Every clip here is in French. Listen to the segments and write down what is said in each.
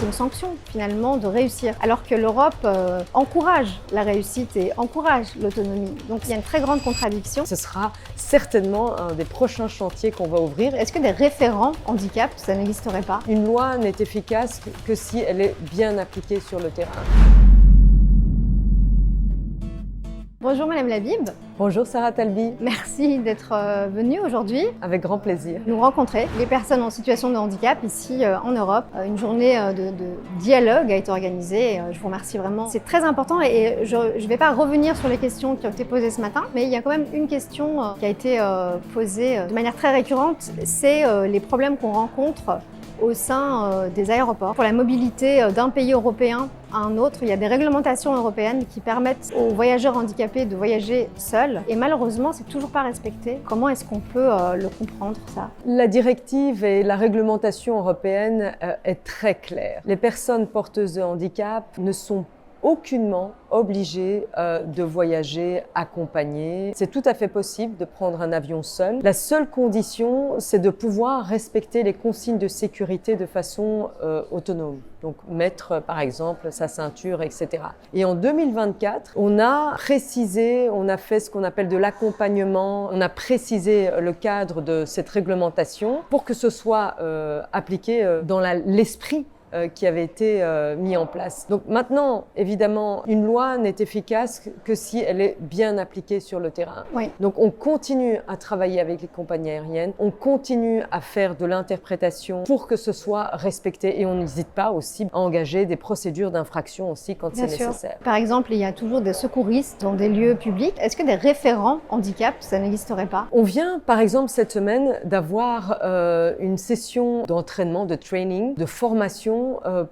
c'est une sanction finalement de réussir. Alors que l'Europe encourage la réussite et encourage l'autonomie. Donc il y a une très grande contradiction. Ce sera certainement un des prochains chantiers qu'on va ouvrir. Est-ce que des référents handicap, ça n'existerait pas? Une loi n'est efficace que si elle est bien appliquée sur le terrain. Bonjour Madame Labib. Bonjour Sarah Talbi. Merci d'être venue aujourd'hui. Avec grand plaisir. Nous rencontrer les personnes en situation de handicap ici en Europe. Une journée de dialogue a été organisée. Je vous remercie vraiment. C'est très important et je ne vais pas revenir sur les questions qui ont été posées ce matin, mais il y a quand même une question qui a été posée de manière très récurrente. C'est les problèmes qu'on rencontre au sein des aéroports. Pour la mobilité d'un pays européen à un autre, il y a des réglementations européennes qui permettent aux voyageurs handicapés de voyager seuls et malheureusement, c'est toujours pas respecté. Comment est-ce qu'on peut le comprendre, ça? La directive et la réglementation européenne est très claire. Les personnes porteuses de handicap ne sont aucunement obligé de voyager accompagné. C'est tout à fait possible de prendre un avion seul. La seule condition, c'est de pouvoir respecter les consignes de sécurité de façon autonome. Donc mettre par exemple sa ceinture, etc. Et en 2024, on a précisé, on a fait ce qu'on appelle de l'accompagnement, on a précisé le cadre de cette réglementation pour que ce soit appliqué dans l'esprit qui avait été mis en place. Donc maintenant, évidemment, une loi n'est efficace que si elle est bien appliquée sur le terrain. Oui. Donc on continue à travailler avec les compagnies aériennes, on continue à faire de l'interprétation pour que ce soit respecté et on n'hésite pas aussi à engager des procédures d'infraction aussi quand c'est nécessaire. Par exemple, il y a toujours des secouristes dans des lieux publics. Est-ce que des référents handicap, ça n'existerait pas? On vient, par exemple, cette semaine d'avoir une session d'entraînement, de training, de formation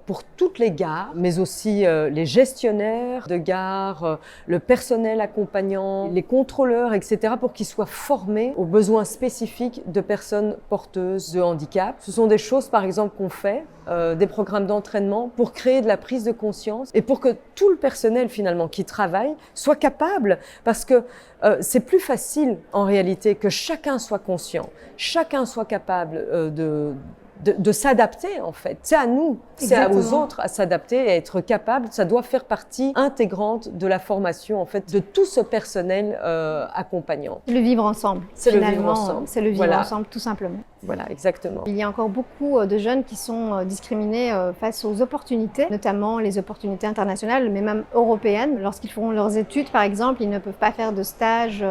pour toutes les gares, mais aussi les gestionnaires de gares, le personnel accompagnant, les contrôleurs, etc., pour qu'ils soient formés aux besoins spécifiques de personnes porteuses de handicap. Ce sont des choses, par exemple, qu'on fait, des programmes d'entraînement pour créer de la prise de conscience et pour que tout le personnel, finalement, qui travaille, soit capable, parce que c'est plus facile, en réalité, que chacun soit conscient, chacun soit capable de s'adapter, en fait. C'est à nous, c'est aux autres à s'adapter et à être capable. Ça doit faire partie intégrante de la formation, en fait, de tout ce personnel accompagnant. Le vivre ensemble. C'est le vivre ensemble. C'est le vivre ensemble, tout simplement. Voilà, exactement. Il y a encore beaucoup de jeunes qui sont discriminés face aux opportunités, notamment les opportunités internationales, mais même européennes. Lorsqu'ils font leurs études, par exemple, ils ne peuvent pas faire de stage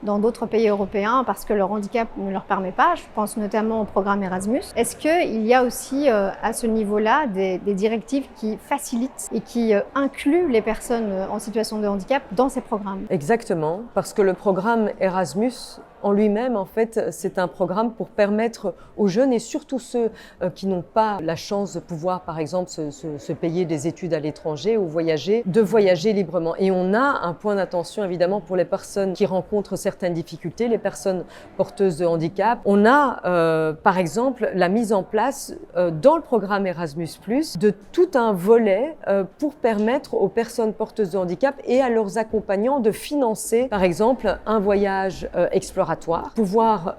dans d'autres pays européens parce que leur handicap ne leur permet pas. Je pense notamment au programme Erasmus. Est-ce qu'il y a aussi à ce niveau-là des directives qui facilitent et qui incluent les personnes en situation de handicap dans ces programmes? Exactement, parce que le programme Erasmus en lui-même, en fait, c'est un programme pour permettre aux jeunes et surtout ceux qui n'ont pas la chance de pouvoir, par exemple, se payer des études à l'étranger ou voyager, de voyager librement. Et on a un point d'attention, évidemment, pour les personnes qui rencontrent certaines difficultés, les personnes porteuses de handicap. On a, par exemple, la mise en place dans le programme Erasmus+, de tout un volet pour permettre aux personnes porteuses de handicap et à leurs accompagnants de financer, par exemple, un voyage exploratoire, pouvoir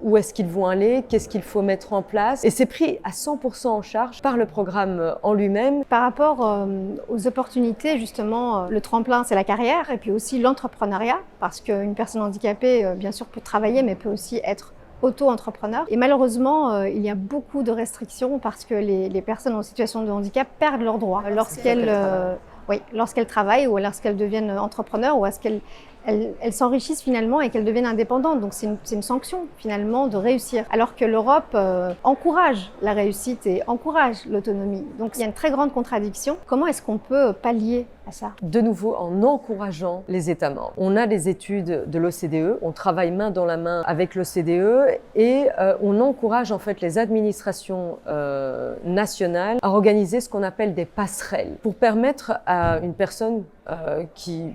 où est-ce qu'ils vont aller, qu'est-ce qu'il faut mettre en place. Et c'est pris à 100% en charge par le programme en lui-même. Par rapport aux opportunités, justement, le tremplin, c'est la carrière et puis aussi l'entrepreneuriat, parce qu'une personne handicapée, bien sûr, peut travailler, mais peut aussi être auto-entrepreneur. Et malheureusement, il y a beaucoup de restrictions parce que les personnes en situation de handicap perdent leurs droits lorsqu'elles travaillent ou lorsqu'elles deviennent entrepreneurs ou lorsqu'elles s'enrichissent finalement et qu'elles deviennent indépendantes. Donc c'est une sanction finalement de réussir. Alors que l'Europe encourage la réussite et encourage l'autonomie. Donc il y a une très grande contradiction. Comment est-ce qu'on peut pallier à ça? De nouveau, en encourageant les États membres. On a des études de l'OCDE, on travaille main dans la main avec l'OCDE et on encourage en fait les administrations nationales à organiser ce qu'on appelle des passerelles pour permettre à une personne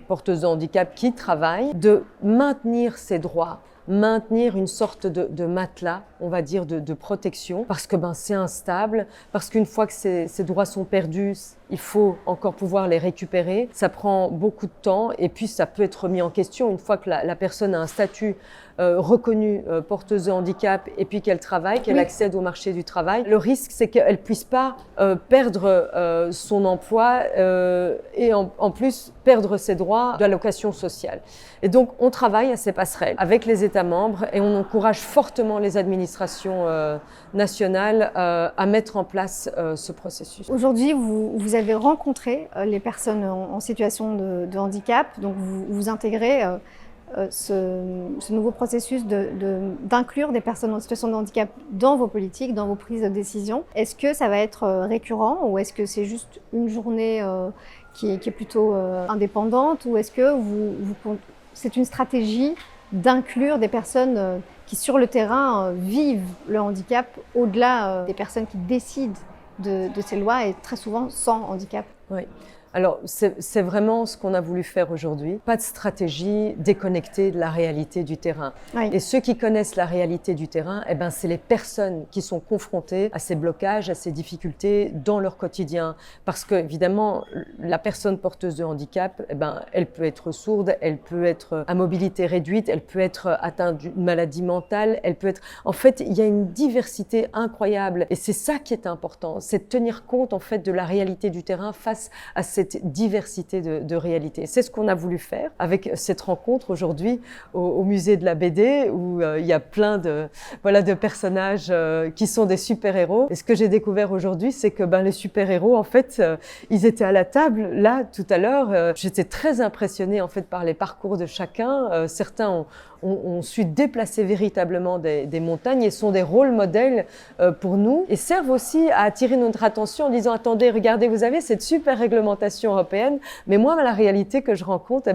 porteuse de handicap qui travaille de maintenir ses droits, maintenir une sorte de matelas, on va dire, de protection, parce que c'est instable, parce qu'une fois que ces droits sont perdus, il faut encore pouvoir les récupérer. Ça prend beaucoup de temps et puis ça peut être remis en question une fois que la personne a un statut reconnue porteuse de handicap et puis qu'elle travaille, qu'elle accède au marché du travail. Le risque, c'est qu'elle ne puisse pas perdre son emploi et en plus perdre ses droits d'allocation sociale. Et donc, on travaille à ces passerelles avec les États membres et on encourage fortement les administrations nationales à mettre en place ce processus. Aujourd'hui, vous avez rencontré les personnes en situation de handicap, donc vous intégrez ce nouveau processus d'inclure des personnes en situation de handicap dans vos politiques, dans vos prises de décision. Est-ce que ça va être récurrent ou est-ce que c'est juste une journée qui est plutôt indépendante ou est-ce que c'est une stratégie d'inclure des personnes qui sur le terrain vivent le handicap au-delà des personnes qui décident de ces lois et très souvent sans handicap? Oui. Alors, c'est vraiment ce qu'on a voulu faire aujourd'hui. Pas de stratégie déconnectée de la réalité du terrain. Oui. Et ceux qui connaissent la réalité du terrain, c'est les personnes qui sont confrontées à ces blocages, à ces difficultés dans leur quotidien. Parce que, évidemment, la personne porteuse de handicap, elle peut être sourde, elle peut être à mobilité réduite, elle peut être atteinte d'une maladie mentale, elle peut être... En fait, il y a une diversité incroyable. Et c'est ça qui est important, c'est de tenir compte, en fait, de la réalité du terrain face à cette diversité de réalité. C'est ce qu'on a voulu faire avec cette rencontre aujourd'hui au musée de la BD où il y a plein de personnages qui sont des super-héros. Et ce que j'ai découvert aujourd'hui, c'est que les super-héros, en fait, ils étaient à la table là tout à l'heure. J'étais très impressionnée en fait par les parcours de chacun. Certains ont su déplacer véritablement des montagnes et sont des rôles modèles pour nous et servent aussi à attirer notre attention en disant « Attendez, regardez, vous avez cette super réglementation européenne, mais moi, la réalité que je rencontre,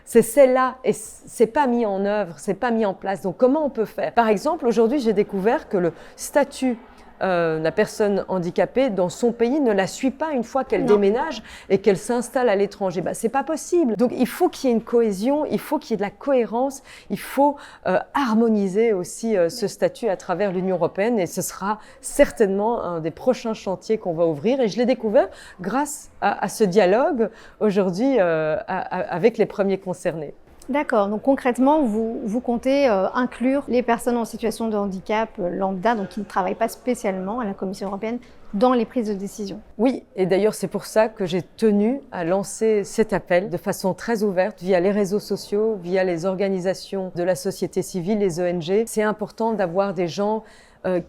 c'est celle-là et c'est pas mis en œuvre, c'est pas mis en place. Donc, comment on peut faire ?» Par exemple, aujourd'hui, j'ai découvert que le statut la personne handicapée dans son pays ne la suit pas une fois qu'elle déménage et qu'elle s'installe à l'étranger. C'est pas possible. Donc il faut qu'il y ait une cohésion, il faut qu'il y ait de la cohérence, il faut harmoniser aussi ce statut à travers l'Union européenne et ce sera certainement un des prochains chantiers qu'on va ouvrir et je l'ai découvert grâce à ce dialogue aujourd'hui avec les premiers concernés. D'accord, donc concrètement, vous comptez inclure les personnes en situation de handicap lambda, donc qui ne travaillent pas spécialement à la Commission européenne, dans les prises de décision. Oui, et d'ailleurs c'est pour ça que j'ai tenu à lancer cet appel de façon très ouverte via les réseaux sociaux, via les organisations de la société civile, les ONG. C'est important d'avoir des gens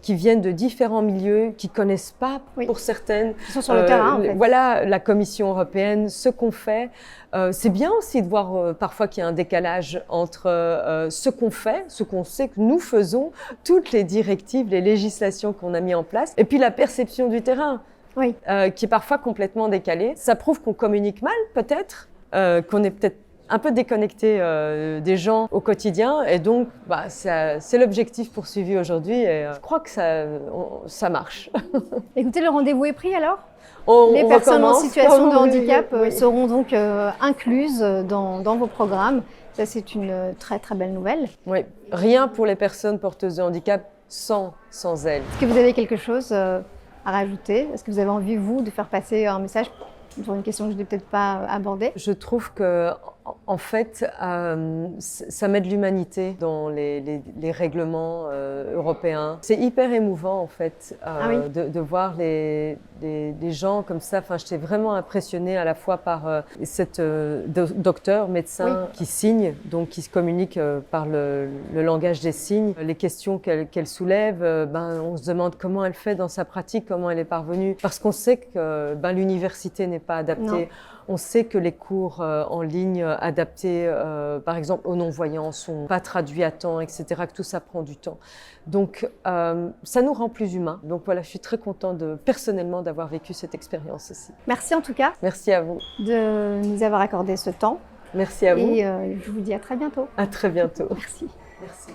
qui viennent de différents milieux, qui connaissent pas, pour certaines, qui sont sur le terrain, en fait. Voilà, la Commission européenne, ce qu'on fait. C'est bien aussi de voir parfois qu'il y a un décalage entre ce qu'on fait, ce qu'on sait que nous faisons, toutes les directives, les législations qu'on a mis en place, et puis la perception du terrain, qui est parfois complètement décalée. Ça prouve qu'on communique mal, peut-être, qu'on est peut-être un peu déconnecté des gens au quotidien et donc c'est l'objectif poursuivi aujourd'hui et je crois que ça marche. Écoutez, le rendez-vous est pris alors ? Les personnes en situation de handicap seront donc incluses dans vos programmes. Ça, c'est une très très belle nouvelle. Oui, rien pour les personnes porteuses de handicap sans elles. Est-ce que vous avez quelque chose à rajouter ? Est-ce que vous avez envie, vous, de faire passer un message sur une question que je n'ai peut-être pas abordée? Je trouve que en fait, ça met de l'humanité dans les règlements européens. C'est hyper émouvant en fait de voir les gens comme ça. Enfin, j'étais vraiment impressionnée à la fois par cette docteur, médecin qui signe, donc qui se communique par le langage des signes. Les questions qu'elle soulève, on se demande comment elle fait dans sa pratique, comment elle est parvenue. Parce qu'on sait que l'université n'est pas adaptée. Non. On sait que les cours en ligne adaptés, par exemple aux non-voyants, sont pas traduits à temps, etc., que tout ça prend du temps. Donc, ça nous rend plus humains. Donc voilà, je suis très contente personnellement d'avoir vécu cette expérience aussi. Merci en tout cas. Merci à vous. De nous avoir accordé ce temps. Merci à vous. Et je vous dis à très bientôt. À très bientôt. Merci. Merci.